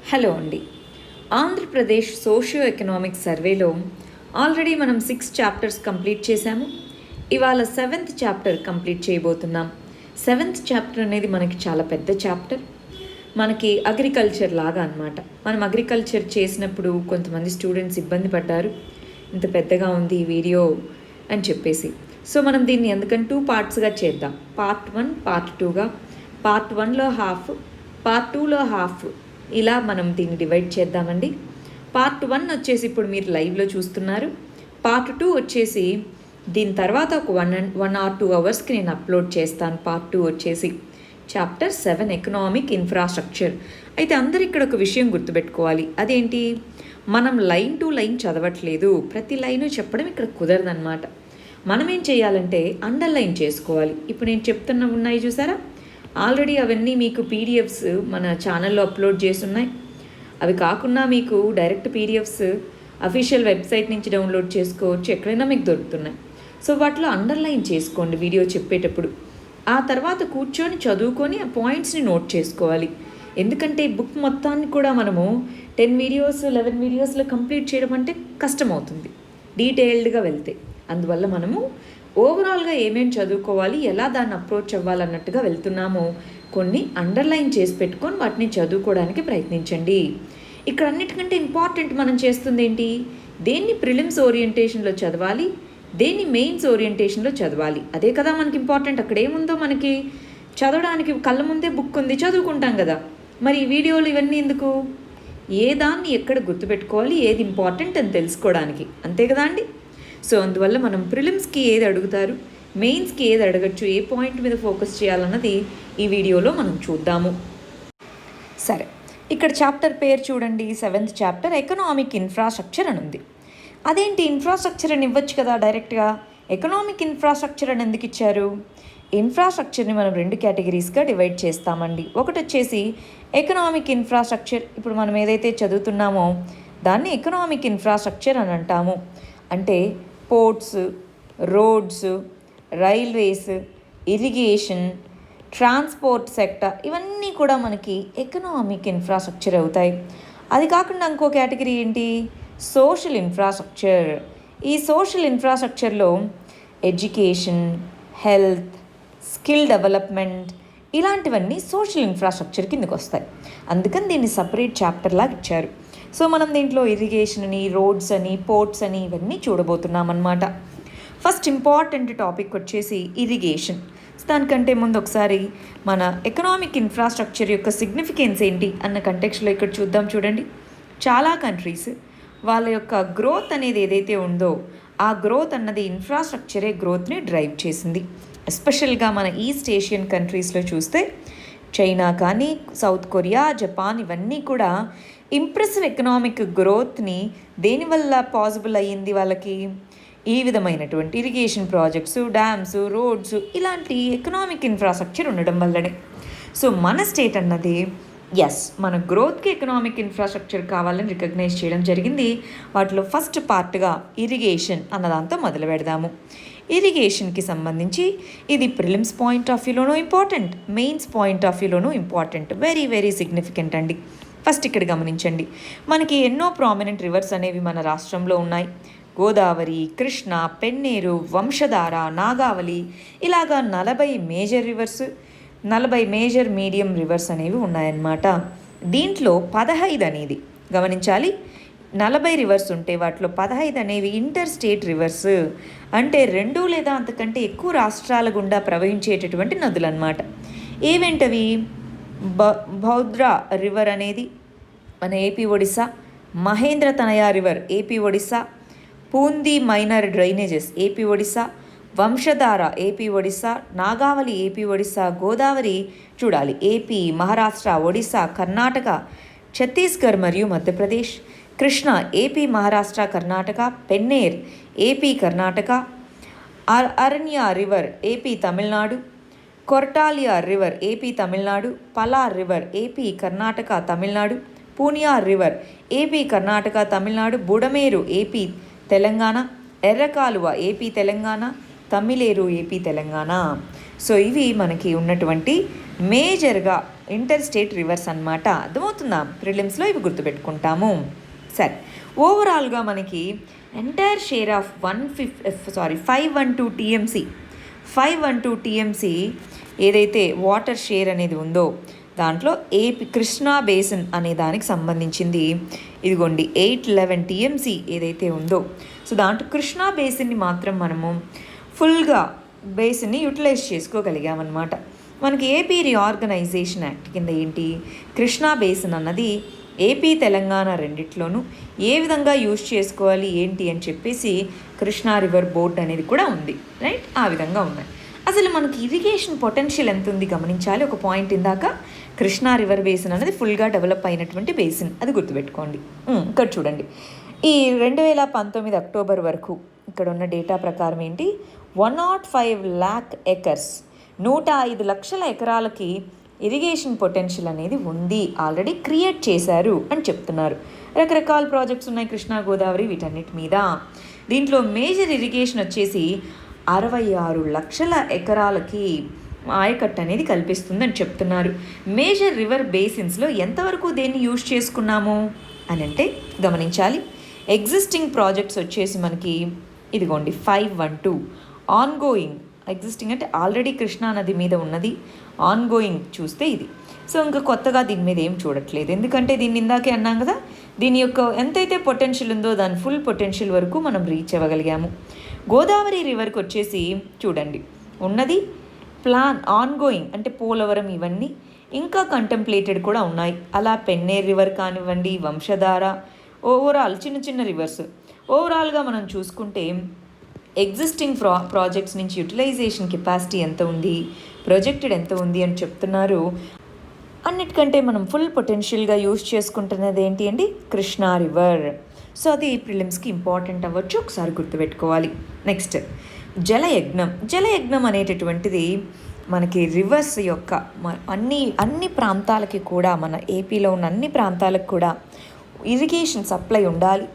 Hello అండి. Andhra Pradesh socio economic సర్వేలో already మనం 6 చాప్టర్స్ కంప్లీట్ చేశాము. ఇవాళ 7th చాప్టర్ కంప్లీట్ చేయబోతున్నాం. 7th చాప్టర్ అనేది మనకి చాలా పెద్ద చాప్టర్. మనకి అగ్రికల్చర్ లాగా అనమాట. మనం అగ్రికల్చర్ చేసినప్పుడు కొంతమంది స్టూడెంట్స్ ఇబ్బంది పడ్డారు, ఇంత పెద్దగా ఉంది ఈ వీడియో అని చెప్పేసి. సో మనం దీన్ని ఎందుకంటే 2 పార్ట్స్గా చేద్దాం. పార్ట్ 1, పార్ట్ 2గా. పార్ట్ 1లో హాఫ్, పార్ట్ 2లో హాఫ్, ఇలా మనం దీన్ని డివైడ్ చేద్దామండి. పార్ట్ 1 వచ్చేసి ఇప్పుడు మీరు లైవ్లో చూస్తున్నారు. పార్ట్ 2 వచ్చేసి దీని తర్వాత ఒక 1 or 2 అవర్స్కి నేను అప్లోడ్ చేస్తాను. పార్ట్ 2 వచ్చేసి చాప్టర్ 7 ఎకనామిక్ ఇన్ఫ్రాస్ట్రక్చర్. అయితే అందరు ఇక్కడ ఒక విషయం గుర్తుపెట్టుకోవాలి. అదేంటి, మనం లైన్ టు లైన్ చదవట్లేదు, ప్రతి లైను చెప్పడం ఇక్కడ కుదరదన్నమాట. మనం ఏం చేయాలంటే అండర్లైన్ చేసుకోవాలి. ఇప్పుడు నేను చెప్తున్న ఉన్నాయి చూసారా, ఆల్రెడీ అవన్నీ మీకు పీడిఎఫ్స్ మన ఛానల్లో అప్లోడ్ చేస్తున్నాయి. అవి కాకుండా మీకు డైరెక్ట్ పీడిఎఫ్స్ అఫీషియల్ వెబ్సైట్ నుంచి డౌన్లోడ్ చేసుకోవచ్చు, ఎక్కడైనా మీకు దొరుకుతున్నాయి. సో వాటిలో అండర్లైన్ చేసుకోండి వీడియో చెప్పేటప్పుడు. ఆ తర్వాత కూర్చొని చదువుకొని ఆ పాయింట్స్ని నోట్ చేసుకోవాలి. ఎందుకంటే బుక్ మొత్తాన్ని కూడా మనము 10 వీడియోస్ 11 వీడియోస్లో కంప్లీట్ చేయడం అంటే కష్టమవుతుంది డీటెయిల్డ్గా వెళ్తే. అందువల్ల మనము ఓవరాల్గా ఏమేమి చదువుకోవాలి, ఎలా దాన్ని అప్రోచ్ అవ్వాలన్నట్టుగా వెళ్తున్నామో కొన్ని అండర్లైన్ చేసి పెట్టుకొని వాటిని చదువుకోవడానికి ప్రయత్నించండి. ఇక్కడ అన్నిటికంటే ఇంపార్టెంట్ మనం చేస్తుంది ఏంటి, దేన్ని ప్రిలిమ్స్ ఓరియంటేషన్లో చదవాలి, దేన్ని మెయిన్స్ ఓరియంటేషన్లో చదవాలి. అదే కదా మనకి ఇంపార్టెంట్. అక్కడ ఏముందో మనకి చదవడానికి కళ్ళ ముందే బుక్ ఉంది, చదువుకుంటాం కదా. మరి ఈ వీడియోలు ఇవన్నీ ఎందుకు, ఏ దాన్ని ఎక్కడ గుర్తుపెట్టుకోవాలి, ఏది ఇంపార్టెంట్ అని తెలుసుకోవడానికి, అంతే కదా అండి. సో అందువల్ల మనం ప్రిలిమ్స్కి ఏది అడుగుతారు, మెయిన్స్కి ఏది అడగచ్చు, ఏ పాయింట్ మీద ఫోకస్ చేయాలన్నది ఈ వీడియోలో మనం చూద్దాము. సరే, ఇక్కడ చాప్టర్ పేరు చూడండి, 7th చాప్టర్ ఎకనామిక్ ఇన్ఫ్రాస్ట్రక్చర్ అని ఉంది. అదేంటి ఇన్ఫ్రాస్ట్రక్చర్ అని ఇవ్వచ్చు కదా డైరెక్ట్గా, ఎకనామిక్ ఇన్ఫ్రాస్ట్రక్చర్ అని ఎందుకు ఇచ్చారు? ఇన్ఫ్రాస్ట్రక్చర్ని మనం 2 కేటగిరీస్గా డివైడ్ చేస్తామండి. ఒకటి వచ్చేసి ఎకనామిక్ ఇన్ఫ్రాస్ట్రక్చర్, ఇప్పుడు మనం ఏదైతే చదువుతున్నామో దాన్ని ఎకనామిక్ ఇన్ఫ్రాస్ట్రక్చర్ అని అంటాము. అంటే ports, roads, railways, irrigation, transport sector, ఇవన్నీ కూడా మనకి ఎకనామిక్ ఇన్ఫ్రాస్ట్రక్చర్ అవుతాయి. అది కాకుండా ఇంకో కేటగిరీ ఏంటి, సోషల్ ఇన్ఫ్రాస్ట్రక్చర్. ఈ సోషల్ ఇన్ఫ్రాస్ట్రక్చర్లో ఎడ్యుకేషన్, హెల్త్, స్కిల్ డెవలప్మెంట్, ఇలాంటివన్నీ సోషల్ ఇన్ఫ్రాస్ట్రక్చర్ కిందకు వస్తాయి. అందుకని దీన్ని సపరేట్ చాప్టర్ లాగా ఇచ్చారు. సో మనం దీంట్లో ఇరిగేషన్ అని, రోడ్స్ అని, పోర్ట్స్ అని ఇవన్నీ చూడబోతున్నాం అన్నమాట. ఫస్ట్ ఇంపార్టెంట్ టాపిక్ వచ్చేసి ఇరిగేషన్. దానికంటే ముందు ఒకసారి మన ఎకనామిక్ ఇన్ఫ్రాస్ట్రక్చర్ యొక్క సిగ్నిఫికెన్స్ ఏంటి అన్న కంటెక్స్ట్లో ఇక్కడ చూద్దాం. చూడండి, చాలా కంట్రీస్ వాళ్ళ యొక్క గ్రోత్ అనేది ఏదైతే ఉందో ఆ గ్రోత్ అన్నది ఇన్ఫ్రాస్ట్రక్చరే గ్రోత్ని డ్రైవ్ చేసింది. ఎస్పెషల్గా మన ఈస్ట్ ఏషియన్ కంట్రీస్లో చూస్తే చైనా కానీ, సౌత్ కొరియా, జపాన్, ఇవన్నీ కూడా ఇంప్రెసివ్ ఎకనామిక్ గ్రోత్ని దేనివల్ల పాసిబుల్ అయ్యింది వాళ్ళకి, ఈ విధమైనటువంటి ఇరిగేషన్ ప్రాజెక్ట్స్, డ్యామ్స్, రోడ్స్, ఇలాంటి ఎకనామిక్ ఇన్ఫ్రాస్ట్రక్చర్ ఉండడం వల్లనే. సో మన స్టేట్ అన్నది మన గ్రోత్కి ఎకనామిక్ ఇన్ఫ్రాస్ట్రక్చర్ కావాలని రికగ్నైజ్ చేయడం జరిగింది. వాటిలో ఫస్ట్ పార్ట్గా ఇరిగేషన్ అన్నదాంతో మొదలు పెడదాము. ఇరిగేషన్కి సంబంధించి ఇది ప్రిలిమ్స్ పాయింట్ ఆఫ్ వ్యూలోనూ ఇంపార్టెంట్, మెయిన్స్ పాయింట్ ఆఫ్ వ్యూలోనూ ఇంపార్టెంట్, వెరీ వెరీ సిగ్నిఫికెంట్ అండి. ఫస్ట్ ఇక్కడ గమనించండి, మనకి ఎన్నో ప్రామినెంట్ రివర్స్ అనేవి మన రాష్ట్రంలో ఉన్నాయి. గోదావరి, కృష్ణ, పెన్నేరు, వంశధార, నాగావళి, ఇలాగా 40 major reverse, 40 major medium reverse అనేవి ఉన్నాయన్నమాట. దీంట్లో 15 అనేది గమనించాలి, 40 రివర్స్ ఉంటే వాటిలో 15 అనేవి ఇంటర్ స్టేట్ రివర్స్, అంటే 2 లేదా అంతకంటే ఎక్కువ రాష్ట్రాల గుండా ప్రవహించేటటువంటి నదులు అన్నమాట. ఏవేంటవి, బౌద్రా రివర్ అనేది మన AP Odisha, Mahendra Tanaya river AP Odisha, Poondi minor drainages AP Odisha, Vamsadhara AP Odisha, Nagavali AP Odisha, Godavari చూడాలి ఏపీ, మహారాష్ట్ర, ఒడిస్సా, కర్ణాటక, ఛత్తీస్గఢ్ మరియు Madhya Pradesh, Krishna AP, Maharashtra, Karnataka, Penner AP, Karnataka, Aranya river AP, Tamil Nadu, Kortalaiya river AP, Tamil Nadu, Palar river AP, Karnataka, Tamil Nadu, Pooniyar river AP, Karnataka, Tamil Nadu, Budameru AP, Telangana, Errakaluva AP, Telangana, Tamileru AP, Telangana. So ఇవి మనకి ఉన్నటువంటి మేజర్గా ఇంటర్ స్టేట్ రివర్స్ అన్నమాట. అర్థమవుతుందా? ప్రిలిమ్స్లో ఇవి గుర్తుపెట్టుకుంటాము. సరే, ఓవరాల్గా మనకి entire share of 512 TMC 512 TMC ఏదైతే వాటర్ షేర్ అనేది ఉందో దాంట్లో ఏపీ కృష్ణా బేసిన్ అనే దానికి సంబంధించింది ఇదిగోండి 811 టీఎంసీ ఏదైతే ఉందో. సో దాంట్లో కృష్ణా బేసిన్ని మాత్రం మనము ఫుల్గా బేసిన్ని యూటిలైజ్ చేసుకోగలిగామన్నమాట. మనకి ఏపీ రీఆర్గనైజేషన్ యాక్ట్ కింద ఏంటి, కృష్ణా బేసిన్ అన్నది ఏపీ తెలంగాణ రెండిట్లోనూ ఏ విధంగా యూజ్ చేసుకోవాలి ఏంటి అని చెప్పేసి కృష్ణా రివర్ బోర్డ్ అనేది కూడా ఉంది, రైట్? ఆ విధంగా ఉన్నాయి. అసలు మనకి ఇరిగేషన్ పొటెన్షియల్ ఎంత ఉంది గమనించాలి. ఒక పాయింట్ ఇందాక కృష్ణా రివర్ బేసిన్ అనేది ఫుల్గా డెవలప్ అయినటువంటి బేసిన్, అది గుర్తుపెట్టుకోండి. ఇక్కడ చూడండి, ఈ 2019 అక్టోబర్ వరకు ఇక్కడ ఉన్న డేటా ప్రకారం ఏంటి, 105 lakh acres 105 లక్షల ఎకరాలకి ఇరిగేషన్ పొటెన్షియల్ అనేది ఉంది, ఆల్రెడీ క్రియేట్ చేశారు అని చెప్తున్నారు. రకరకాల ప్రాజెక్ట్స్ ఉన్నాయి కృష్ణా గోదావరి వీటన్నిటి మీద. దీంట్లో మేజర్ ఇరిగేషన్ వచ్చేసి 66 లక్షల ఎకరాలకి ఆయకట్టు అనేది కల్పిస్తుందని చెప్తున్నారు. మేజర్ రివర్ బేసిన్స్లో ఎంతవరకు దేన్ని యూజ్ చేసుకున్నాము అని అంటే గమనించాలి. ఎగ్జిస్టింగ్ ప్రాజెక్ట్స్ వచ్చేసి మనకి ఇదిగోండి 512 ఆన్గోయింగ్. ఎగ్జిస్టింగ్ అంటే ఆల్రెడీ కృష్ణా నది మీద ఉన్నది, ఆన్గోయింగ్ చూస్తే ఇది. సో ఇంకా కొత్తగా దీని మీద ఏం చూడట్లేదు, ఎందుకంటే దీన్ని ఇందాకే అన్నాం కదా, దీని యొక్క ఎంతైతే పొటెన్షియల్ ఉందో దాని ఫుల్ పొటెన్షియల్ వరకు మనం రీచ్ అవ్వగలిగాము. గోదావరి రివర్కి వచ్చేసి చూడండి ఉన్నది ప్లాన్ ఆన్గోయింగ్ అంటే పోలవరం, ఇవన్నీ ఇంకా కంటెంప్లేటెడ్ కూడా ఉన్నాయి. అలా పెన్నేర్ రివర్ కానివ్వండి, వంశధార, ఓవరాల్ చిన్న చిన్న రివర్స్. ఓవరాల్గా మనం చూసుకుంటే ఎగ్జిస్టింగ్ ప్రాజెక్ట్స్ నుంచి యూటిలైజేషన్ కెపాసిటీ ఎంత ఉంది, ప్రొజెక్టెడ్ ఎంత ఉంది అని చెప్తున్నారు. అన్నిటికంటే మనం ఫుల్ పొటెన్షియల్గా యూజ్ చేసుకుంటున్నది ఏంటి అండి, కృష్ణా రివర్. సో అది ప్రిలిమ్స్కి ఇంపార్టెంట్ అవ్వచ్చు, ఒకసారి గుర్తుపెట్టుకోవాలి. నెక్స్ట్ జలయజ్ఞం అనేటటువంటిది మనకి రివర్స్ యొక్క అన్ని ప్రాంతాలకి కూడా, మన ఏపీలో ఉన్న అన్ని ప్రాంతాలకు కూడా ఇరిగేషన్ సప్లై ఉండాలి,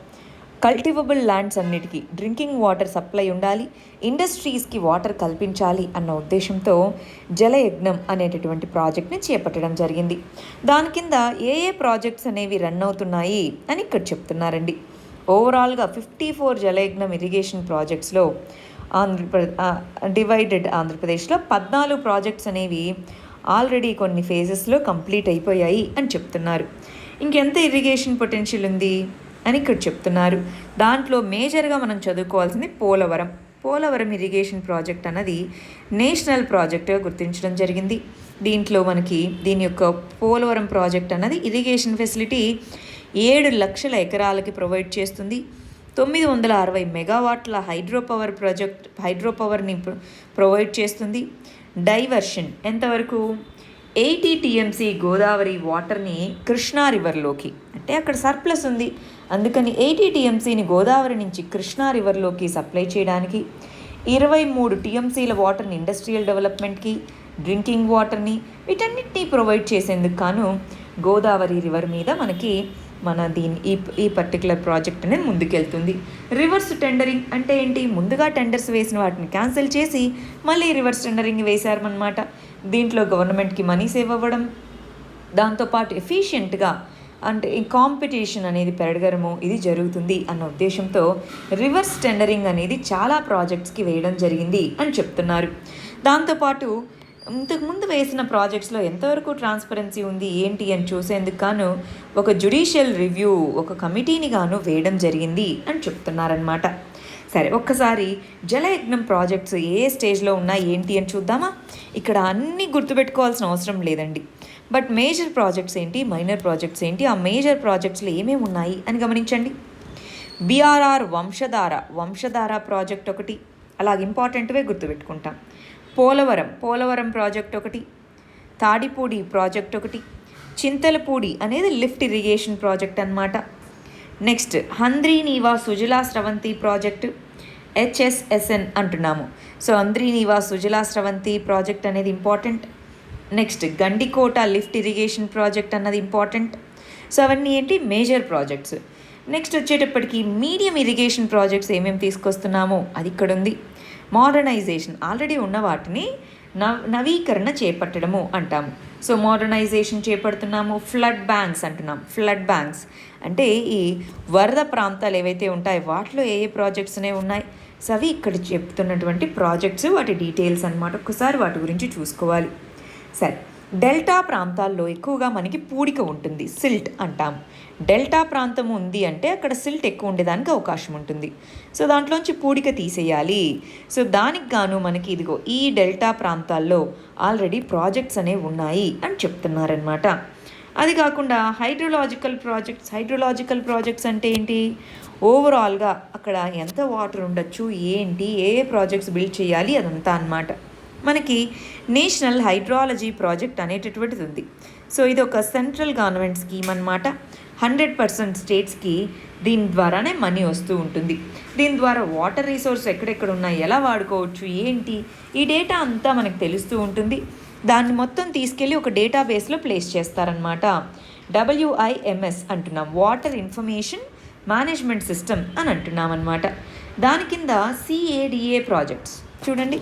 కల్టివబుల్ ల్యాండ్స్ అన్నిటికీ డ్రింకింగ్ వాటర్ సప్లై ఉండాలి, ఇండస్ట్రీస్కి వాటర్ కల్పించాలి అన్న ఉద్దేశంతో జలయజ్ఞం అనేటటువంటి ప్రాజెక్ట్ని చేపట్టడం జరిగింది. దాని కింద ఏ ప్రాజెక్ట్స్ అనేవి రన్ అవుతున్నాయి అని ఇక్కడ చెప్తున్నారండి. ఓవరాల్గా 54 జలయజ్ఞం ఇరిగేషన్ ప్రాజెక్ట్స్లో డివైడెడ్ ఆంధ్రప్రదేశ్లో 14 ప్రాజెక్ట్స్ అనేవి ఆల్రెడీ కొన్ని ఫేజెస్లో కంప్లీట్ అయిపోయాయి అని చెప్తున్నారు. ఇంకెంత ఇరిగేషన్ పొటెన్షియల్ ఉంది అని ఇక్కడ చెప్తున్నారు. దాంట్లో మేజర్గా మనం చదువుకోవాల్సింది పోలవరం ఇరిగేషన్ ప్రాజెక్ట్ అన్నది నేషనల్ ప్రాజెక్ట్గా గుర్తించడం జరిగింది. దీంట్లో మనకి దీని యొక్క పోలవరం ప్రాజెక్ట్ అన్నది ఇరిగేషన్ ఫెసిలిటీ 7 లక్షల ఎకరాలకి ప్రొవైడ్ చేస్తుంది. 960 మెగావాట్ల హైడ్రో పవర్ని ప్రొవైడ్ చేస్తుంది. డైవర్షన్ ఎంతవరకు 80 టీఎంసీ గోదావరి వాటర్ని కృష్ణా రివర్లోకి, అంటే అక్కడ సర్ప్లస్ ఉంది అందుకని 80 టీఎంసీని గోదావరి నుంచి కృష్ణా రివర్లోకి సప్లై చేయడానికి, 23 టీఎంసీల వాటర్ని ఇండస్ట్రియల్ డెవలప్మెంట్కి, డ్రింకింగ్ వాటర్ని, వీటన్నిటినీ ప్రొవైడ్ చేసేందుకు గాను గోదావరి రివర్ మీద మనకి ఈ పర్టికులర్ ప్రాజెక్ట్ అనేది ముందుకెళ్తుంది. రివర్స్ టెండరింగ్ అంటే ఏంటి, ముందుగా టెండర్స్ వేసిన వాటిని క్యాన్సిల్ చేసి మళ్ళీ రివర్స్ టెండరింగ్ వేశారన్నమాట. దీంట్లో గవర్నమెంట్కి మనీ సేవ్ అవ్వడం, దాంతోపాటు ఎఫిషియెంట్గా అంటే ఈ కాంపిటీషన్ అనేది పెరగడము ఇది జరుగుతుంది అన్న ఉద్దేశంతో రివర్స్ టెండరింగ్ అనేది చాలా ప్రాజెక్ట్స్కి వేయడం జరిగింది అని చెప్తున్నారు. దాంతోపాటు ఇంతకుముందు వేసిన ప్రాజెక్ట్స్లో ఎంతవరకు ట్రాన్స్పరెన్సీ ఉంది ఏంటి అని చూసేందుకు గాను ఒక జ్యుడిషియల్ రివ్యూ, ఒక కమిటీని గాను వేయడం జరిగింది అని చెప్తున్నారనమాట. సరే, ఒక్కసారి జలయజ్ఞం ప్రాజెక్ట్స్ ఏ స్టేజ్లో ఉన్నాయి ఏంటి అని చూద్దామా. ఇక్కడ అన్నీ గుర్తుపెట్టుకోవాల్సిన అవసరం లేదండి, బట్ మేజర్ ప్రాజెక్ట్స్ ఏంటి, మైనర్ ప్రాజెక్ట్స్ ఏంటి, ఆ మేజర్ ప్రాజెక్ట్స్లో ఏమేమి ఉన్నాయి అని గమనించండి. బిఆర్ఆర్ వంశధార ప్రాజెక్ట్ ఒకటి, అలాగే ఇంపార్టెంట్వే గుర్తుపెట్టుకుంటాం. పోలవరం ప్రాజెక్ట్ ఒకటి, తాడిపూడి ప్రాజెక్ట్ ఒకటి, చింతలపూడి అనేది లిఫ్ట్ ఇరిగేషన్ ప్రాజెక్ట్ అన్నమాట. నెక్స్ట్ హంద్రీనీవా సుజలా స్రవంతి ప్రాజెక్టు, HSSN అంటున్నాము. సో హంద్రీనీవా సుజలా స్రవంతి ప్రాజెక్ట్ అనేది important. Next Gandikota lift irrigation project అన్నది ఇంపార్టెంట్. సో అవన్నీ ఏంటి, మేజర్ ప్రాజెక్ట్స్. నెక్స్ట్ వచ్చేటప్పటికి మీడియం ఇరిగేషన్ ప్రాజెక్ట్స్ ఏమేమి తీసుకొస్తున్నామో అది ఇక్కడ ఉంది. మోడర్నైజేషన్, ఆల్రెడీ ఉన్న వాటిని నవీకరణ చేపట్టడము అంటాము. సో మోడర్నైజేషన్ చేపడుతున్నాము. ఫ్లడ్ బ్యాంక్స్ అంటున్నాం. ఫ్లడ్ బ్యాంక్స్ అంటే ఈ వరద ప్రాంతాలు ఏవైతే ఉంటాయో వాటిలో ఏ ప్రాజెక్ట్స్ అనేవి ఉన్నాయి. సో అవి ఇక్కడ చెప్తున్నటువంటి ప్రాజెక్ట్స్, వాటి డీటెయిల్స్ అన్నమాట. ఒకసారి వాటి గురించి చూసుకోవాలి. సరే, డెల్టా ప్రాంతాల్లో ఎక్కువగా మనకి పూడిక ఉంటుంది, సిల్ట్ అంటాం. డెల్టా ప్రాంతం ఉంది అంటే అక్కడ సిల్ట్ ఎక్కువ ఉండేదానికి అవకాశం ఉంటుంది. సో దాంట్లోంచి పూడిక తీసేయాలి. సో దానికి గాను మనకి ఇదిగో ఈ డెల్టా ప్రాంతాల్లో ఆల్రెడీ ప్రాజెక్ట్స్ అనేవి ఉన్నాయి అని చెప్తున్నారనమాట. అది కాకుండా హైడ్రోలాజికల్ ప్రాజెక్ట్స్ అంటే ఏంటి? ఓవరాల్గా అక్కడ ఎంత వాటర్ ఉండొచ్చు, ఏంటి, ఏ ప్రాజెక్ట్స్ బిల్డ్ చేయాలి అదంతా అన్నమాట. మనకి నేషనల్ హైడ్రాలజీ ప్రాజెక్ట్ అనేటటువంటిది ఉంది. సో ఇది ఒక సెంట్రల్ గవర్నమెంట్ స్కీమ్ అన్నమాట. 100% స్టేట్స్కి దీని ద్వారానే మనీ వస్తూ ఉంటుంది. దీని ద్వారా వాటర్ రిసోర్స్ ఎక్కడెక్కడ ఉన్నాయి, ఎలా వాడుకోవచ్చు, ఏంటి, ఈ డేటా అంతా మనకు తెలుస్తూ ఉంటుంది. దాన్ని మొత్తం తీసుకెళ్ళి ఒక డేటాబేస్లో ప్లేస్ చేస్తారనమాట. WIMS అంటున్నాం, వాటర్ ఇన్ఫర్మేషన్ మేనేజ్మెంట్ సిస్టమ్ అని అంటున్నాం అనమాట. దాని కింద CADA ప్రాజెక్ట్స్ చూడండి.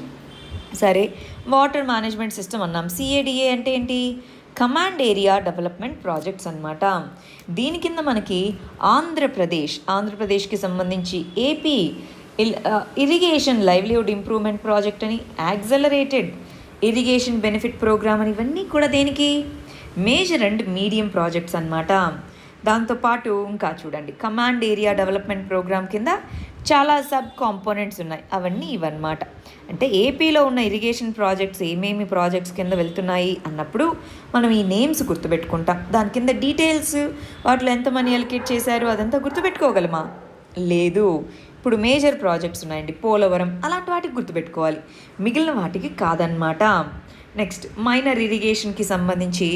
సరే, వాటర్ మేనేజ్మెంట్ సిస్టమ్ అన్నాం. CADA అంటే ఏంటి? కమాండ్ ఏరియా డెవలప్మెంట్ ప్రాజెక్ట్స్ అన్నమాట. దీని కింద మనకి ఆంధ్రప్రదేశ్కి సంబంధించి AP irrigation livelihood improvement project అని, యాక్సలరేటెడ్ ఇరిగేషన్ బెనిఫిట్ ప్రోగ్రామ్ అని, ఇవన్నీ కూడా దేనికి? మేజర్ అండ్ మీడియం ప్రాజెక్ట్స్ అన్నమాట. దాంతోపాటు ఇంకా చూడండి, కమాండ్ ఏరియా డెవలప్మెంట్ ప్రోగ్రామ్ కింద చాలా సబ్ కాంపోనెంట్స్ ఉన్నాయి. అవన్నీ ఇవన్నమాట. అంటే ఏపీలో ఉన్న ఇరిగేషన్ ప్రాజెక్ట్స్ ఏమేమి ప్రాజెక్ట్స్ కింద వెళ్తున్నాయి అన్నప్పుడు మనం ఈ నేమ్స్ గుర్తుపెట్టుకుంటాం. దాని కింద డీటెయిల్స్, వాటిలో ఎంత మనీ అలొకేట్ చేశారు అదంతా గుర్తుపెట్టుకోగలమా? లేదు. ఇప్పుడు మేజర్ ప్రాజెక్ట్స్ ఉన్నాయండి, పోలవరం, అలాంటి వాటికి గుర్తుపెట్టుకోవాలి, మిగిలిన వాటికి కాదనమాట. నెక్స్ట్, మైనర్ ఇరిగేషన్కి సంబంధించి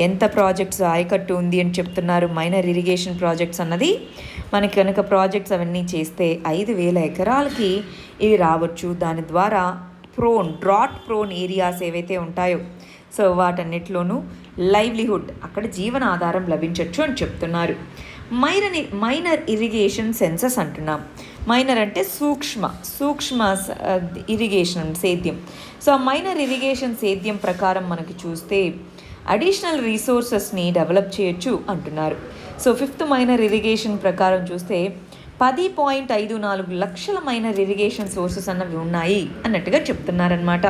ఎంత ప్రాజెక్ట్స్ ఆయకట్టు ఉంది అని చెప్తున్నారు. మైనర్ ఇరిగేషన్ ప్రాజెక్ట్స్ అన్నది మనకి కనుక ప్రాజెక్ట్స్ అవన్నీ చేస్తే 5,000 ఎకరాలకి ఇది రావచ్చు. దాని ద్వారా డ్రాట్ ప్రోన్ ఏరియాస్ ఏవైతే ఉంటాయో సో వాటన్నిటిలోనూ లైవ్లీహుడ్, అక్కడ జీవనాధారం లభించవచ్చు అని చెప్తున్నారు. మైనర్ ఇరిగేషన్ సెన్సస్ అంటున్నాం. మైనర్ అంటే సూక్ష్మ ఇరిగేషన్ సేద్యం. సో ఆ మైనర్ ఇరిగేషన్ సేద్యం ప్రకారం మనకి చూస్తే అడిషనల్ రీసోర్సెస్ని డెవలప్ చేయొచ్చు అంటున్నారు. సో 5th మైనర్ ఇరిగేషన్ ప్రకారం చూస్తే 10.54 లక్షల మైనర్ ఇరిగేషన్ సోర్సెస్ అన్నవి ఉన్నాయి అన్నట్టుగా చెప్తున్నారనమాట.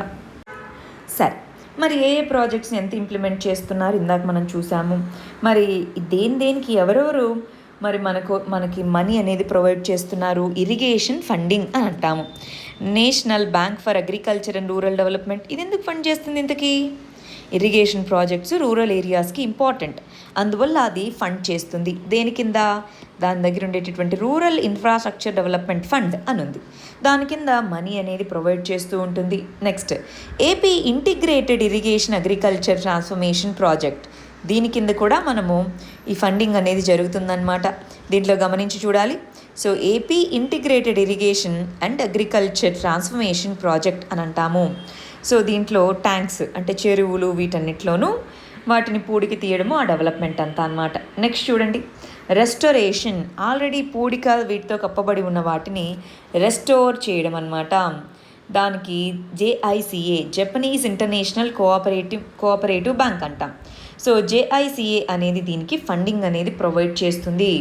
సరే, మరి ఏ ప్రాజెక్ట్స్ని ఎంత ఇంప్లిమెంట్ చేస్తున్నారు ఇందాక మనం చూసాము. మరి దేనికి ఎవరెవరు మరి మనకి మనీ అనేది ప్రొవైడ్ చేస్తున్నారు? ఇరిగేషన్ ఫండింగ్ అని అంటాము. National bank for agriculture and rural development ఇది ఎందుకు ఫండ్ చేస్తుంది? ఇంతకీ ఇరిగేషన్ ప్రాజెక్ట్స్ రూరల్ ఏరియాస్కి ఇంపార్టెంట్, అందువల్ల అది ఫండ్ చేస్తుంది. దేని కింద? దాని దగ్గర ఉండేటటువంటి రూరల్ ఇన్ఫ్రాస్ట్రక్చర్ డెవలప్మెంట్ ఫండ్ అని ఉంది, దాని కింద మనీ అనేది ప్రొవైడ్ చేస్తూ ఉంటుంది. Next, AP integrated irrigation agriculture transformation project, దీని కింద కూడా మనము ఈ ఫండింగ్ అనేది జరుగుతుందన్నమాట. దీంట్లో గమనించి చూడాలి. So AP integrated irrigation and agriculture transformation project అని అంటాము. సో దీంట్లో ట్యాంక్స్ అంటే చెరువులు, వీటన్నిటిలోనూ వాటిని పూడికి తీయడము ఆ డెవలప్మెంట్ అంతా అన్నమాట. నెక్స్ట్ చూడండి, రెస్టోరేషన్, ఆల్రెడీ పూడిక వీటితో కప్పబడి ఉన్న వాటిని రెస్టోర్ చేయడం అన్నమాట. దానికి JICA, Japanese international cooperative bank అంటాం. సో JICA అనేది దీనికి ఫండింగ్ అనేది ప్రొవైడ్ చేస్తుంది.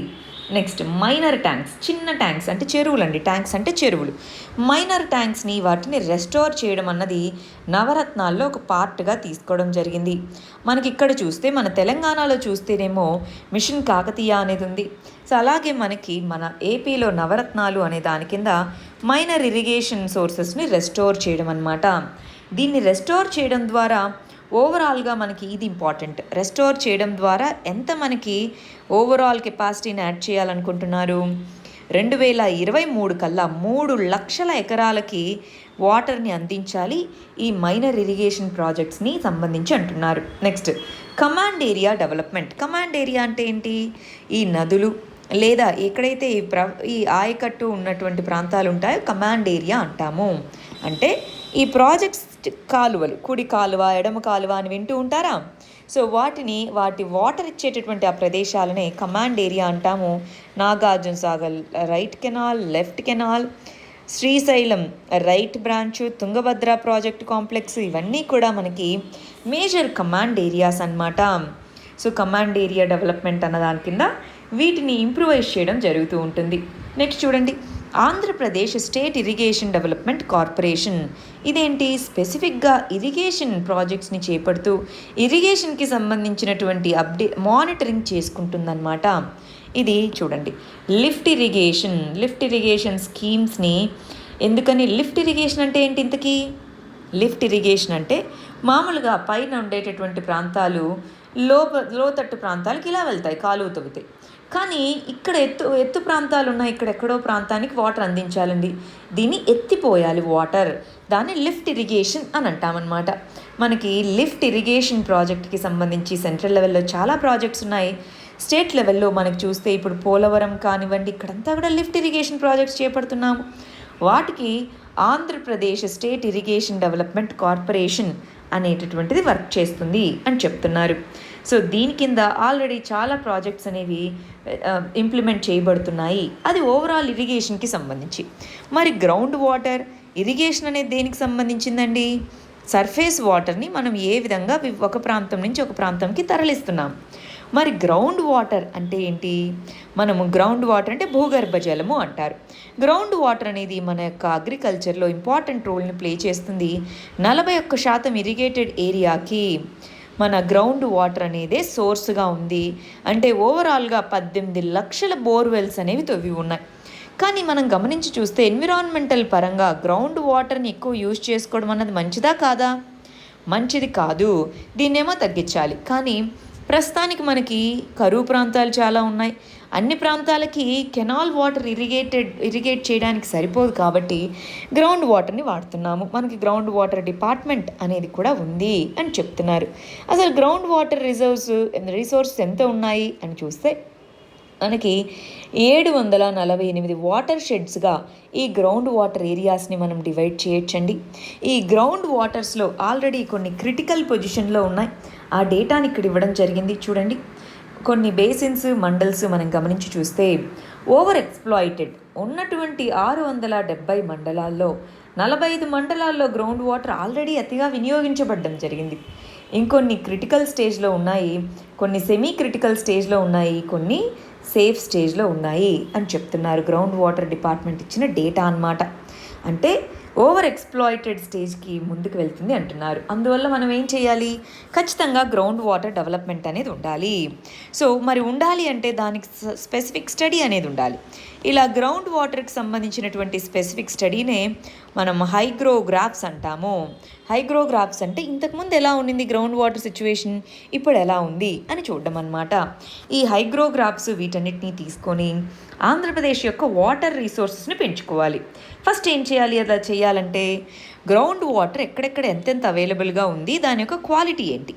నెక్స్ట్, మైనర్ ట్యాంక్స్, చిన్న ట్యాంక్స్ అంటే చెరువులు అండి, ట్యాంక్స్ అంటే చెరువులు. మైనర్ ట్యాంక్స్ని వాటిని రెస్టోర్ చేయడం అన్నది నవరత్నాల్లో ఒక పార్ట్గా తీసుకోవడం జరిగింది. మనకి ఇక్కడ చూస్తే మన తెలంగాణలో చూస్తేనేమో మిషన్ కాకతీయ అనేది ఉంది. సో అలాగే మనకి మన ఏపీలో నవరత్నాలు అనే దాని కింద మైనర్ ఇరిగేషన్ సోర్సెస్ని రెస్టోర్ చేయడం అన్నమాట. దీన్ని రెస్టోర్ చేయడం ద్వారా ఓవరాల్గా మనకి ఇది ఇంపార్టెంట్. రెస్టోర్ చేయడం ద్వారా ఎంత మనకి ఓవరాల్ కెపాసిటీని యాడ్ చేయాలనుకుంటున్నారు? 2023 కల్లా 3 లక్షల ఎకరాలకి వాటర్ని అందించాలి ఈ మైనర్ ఇరిగేషన్ ప్రాజెక్ట్స్ని సంబంధించి అంటున్నారు. Next, command area development. Command area అంటే ఏంటి? ఈ నదులు లేదా ఎక్కడైతే ఈ ఆయకట్టు ఉన్నటువంటి ప్రాంతాలు ఉంటాయో కమాండ్ ఏరియా అంటాము. అంటే ఈ ప్రాజెక్ట్స్ కాలువలు, కుడి కాలువ, ఎడమ కాలువ అని వింటూ ఉంటారా? సో వాటి వాటర్ ఇచ్చేటటువంటి ఆ ప్రదేశాలనే కమాండ్ ఏరియా అంటాము. Nagarjuna Sagar right canal, left canal, Srisailam right branch, Tungabhadra project complex ఇవన్నీ కూడా మనకి మేజర్ కమాండ్ ఏరియాస్ అన్నమాట. సో కమాండ్ ఏరియా డెవలప్మెంట్ అన్న దాని కింద వీటిని ఇంప్రూవైజ్ చేయడం జరుగుతూ ఉంటుంది. నెక్స్ట్ చూడండి, Andhra Pradesh state irrigation development corporation. ఇదేంటి, స్పెసిఫిక్గా ఇరిగేషన్ ప్రాజెక్ట్స్ని చేపడుతూ ఇరిగేషన్కి సంబంధించినటువంటి మానిటరింగ్ చేసుకుంటుందన్నమాట. ఇది చూడండి, లిఫ్ట్ ఇరిగేషన్ స్కీమ్స్ని. ఎందుకని లిఫ్ట్ ఇరిగేషన్ అంటే ఏంటి ఇంతకీ? లిఫ్ట్ ఇరిగేషన్ అంటే మామూలుగా పైన ఉండేటటువంటి ప్రాంతాలు లోతట్టు ప్రాంతాలకు ఇలా వెళ్తాయి, కాలువ తవ్వితే. కానీ ఇక్కడ ఎత్తు ప్రాంతాలు ఉన్నాయి, ఇక్కడ ఎక్కడో ప్రాంతానికి వాటర్ అందించాలండి, దీన్ని ఎత్తిపోయాలి వాటర్, దాన్ని లిఫ్ట్ ఇరిగేషన్ అని అంటామన్నమాట. మనకి లిఫ్ట్ ఇరిగేషన్ ప్రాజెక్ట్కి సంబంధించి సెంట్రల్ లెవెల్లో చాలా ప్రాజెక్ట్స్ ఉన్నాయి. స్టేట్ లెవెల్లో మనకు చూస్తే ఇప్పుడు పోలవరం కానివ్వండి, ఇక్కడంతా కూడా లిఫ్ట్ ఇరిగేషన్ ప్రాజెక్ట్స్ చేపడుతున్నాము. వాటికి Andhra Pradesh state irrigation development corporation అనేటటువంటిది వర్క్ చేస్తుంది అని చెప్తున్నారు. సో దీని కింద ఆల్రెడీ చాలా ప్రాజెక్ట్స్ అనేవి ఇంప్లిమెంట్ చేయబడుతున్నాయి. అది ఓవరాల్ ఇరిగేషన్కి సంబంధించి. మరి గ్రౌండ్ వాటర్ ఇరిగేషన్ అనేది దేనికి సంబంధించిందండి? సర్ఫేస్ వాటర్ని మనం ఏ విధంగా ఒక ప్రాంతం నుంచి ఒక ప్రాంతంకి తరలిస్తున్నాం. మరి గ్రౌండ్ వాటర్ అంటే ఏంటి? మనము గ్రౌండ్ వాటర్ అంటే భూగర్భ జలము అంటారు. గ్రౌండ్ వాటర్ అనేది మన యొక్క అగ్రికల్చర్లో ఇంపార్టెంట్ రోల్ని ప్లే చేస్తుంది. 41% ఇరిగేటెడ్ ఏరియాకి మన గ్రౌండ్ వాటర్ అనేదే సోర్స్గా ఉంది. అంటే ఓవరాల్గా 18 లక్షల బోర్వెల్స్ అనేవి తవ్వి ఉన్నాయి. కానీ మనం గమనించి చూస్తే ఎన్విరాన్మెంటల్ పరంగా గ్రౌండ్ వాటర్ని ఎక్కువ యూజ్ చేసుకోవడం అన్నది మంచిదా కాదా? మంచిది కాదు, దీన్నేమో తగ్గించాలి. కానీ ప్రస్తుతానికి మనకి కరువు ప్రాంతాలు చాలా ఉన్నాయి. అన్ని ప్రాంతాలకి కెనాల్ వాటర్ ఇరిగేట్ చేయడానికి సరిపోదు, కాబట్టి గ్రౌండ్ వాటర్ని వాడుతున్నాము. మనకి గ్రౌండ్ వాటర్ డిపార్ట్మెంట్ అనేది కూడా ఉంది అని చెప్తున్నారు. అసలు గ్రౌండ్ వాటర్ రిసోర్సెస్ ఎంత ఉన్నాయి అని చూస్తే మనకి 748 వాటర్ షెడ్స్గా ఈ గ్రౌండ్ వాటర్ ఏరియాస్ని మనం డివైడ్ చేయొచ్చండి. ఈ గ్రౌండ్ వాటర్స్లో ఆల్రెడీ కొన్ని క్రిటికల్ పొజిషన్లో ఉన్నాయి. ఆ డేటాని ఇక్కడ ఇవ్వడం జరిగింది. చూడండి, కొన్ని బేసిన్స్, మండల్స్ మనం గమనించి చూస్తే ఓవర్ ఎక్స్ప్లాయిటెడ్ ఉన్నటువంటి 670 మండలాల్లో 45 మండలాల్లో గ్రౌండ్ వాటర్ ఆల్రెడీ అతిగా వినియోగించబడడం జరిగింది. ఇంకొన్ని క్రిటికల్ స్టేజ్లో ఉన్నాయి, కొన్ని సెమీ క్రిటికల్ స్టేజ్లో ఉన్నాయి, కొన్ని సేఫ్ స్టేజ్లో ఉన్నాయి అని చెప్తున్నారు. గ్రౌండ్ వాటర్ డిపార్ట్మెంట్ ఇచ్చిన డేటా అన్నమాట. అంటే ఓవర్ ఎక్స్ప్లాయిటెడ్ స్టేజ్కి ముందుకు వెళ్తుంది అంటున్నారు. అందువల్ల మనం ఏం చేయాలి? ఖచ్చితంగా గ్రౌండ్ వాటర్ డెవలప్మెంట్ అనేది ఉండాలి. సో మరి ఉండాలి అంటే దానికి స్పెసిఫిక్ స్టడీ అనేది ఉండాలి. ఇలా గ్రౌండ్ వాటర్కి సంబంధించినటువంటి స్పెసిఫిక్ స్టడీనే మనం హైగ్రోగ్రాఫ్స్ అంటాము. హైగ్రోగ్రాఫ్స్ అంటే ఇంతకుముందు ఎలా ఉండింది గ్రౌండ్ వాటర్ సిచ్యువేషన్, ఇప్పుడు ఎలా ఉంది అని చూడడం అన్నమాట. ఈ హైగ్రోగ్రాఫ్స్ వీటన్నిటిని తీసుకొని ఆంధ్రప్రదేశ్ యొక్క వాటర్ రిసోర్సెస్ని పెంచుకోవాలి. ఫస్ట్ ఏం చేయాలి? అలా చేయాలంటే గ్రౌండ్ వాటర్ ఎక్కడెక్కడ ఎంతెంత అవైలబుల్గా ఉంది, దాని యొక్క క్వాలిటీ ఏంటి,